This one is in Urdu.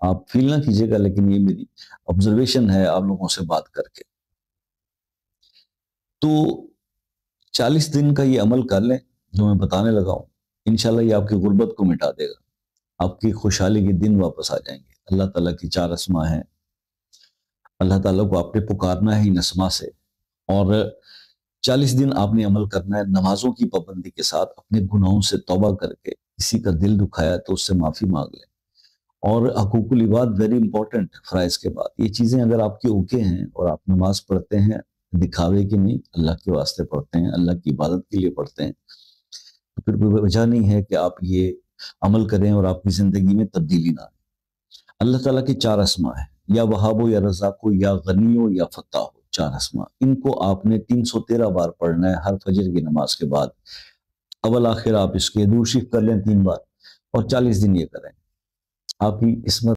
آپ فیل نہ کیجیے گا، لیکن یہ میری آبزرویشن ہے آپ لوگوں سے بات کر کے. تو 40 دن کا یہ عمل کر لیں جو میں بتانے لگا ہوں، انشاءاللہ یہ آپ کی غربت کو مٹا دے گا، آپ کی خوشحالی کے دن واپس آ جائیں گے. اللہ تعالیٰ کی 4 اسماء ہیں، اللہ تعالیٰ کو آپ نے پکارنا ہے ان اسماء سے، اور 40 دن آپ نے عمل کرنا ہے نمازوں کی پابندی کے ساتھ، اپنے گناہوں سے توبہ کر کے. کسی کا دل دکھایا تو اس سے معافی مانگ لیں. اور حقوق العباد ویری امپورٹنٹ فرائض کے بعد. یہ چیزیں اگر آپ کی اوکے ہیں اور آپ نماز پڑھتے ہیں دکھاوے کے نہیں، اللہ کے واسطے پڑھتے ہیں، اللہ کی عبادت کے لیے پڑھتے ہیں، تو پھر کوئی وجہ نہیں ہے کہ آپ یہ عمل کریں اور آپ کی زندگی میں تبدیلی نہ آئے. اللہ تعالیٰ کے 4 اسماء ہیں، یا وہاب ہو، یا رزاق ہو، یا غنی ہو، یا فتح ہو. 4 اسماء، ان کو آپ نے 313 بار پڑھنا ہے ہر فجر کی نماز کے بعد. اول آخر آپ اس کے درود شریف کر لیں 3 بار، اور 40 دن یہ کریں. آپ کی قسمت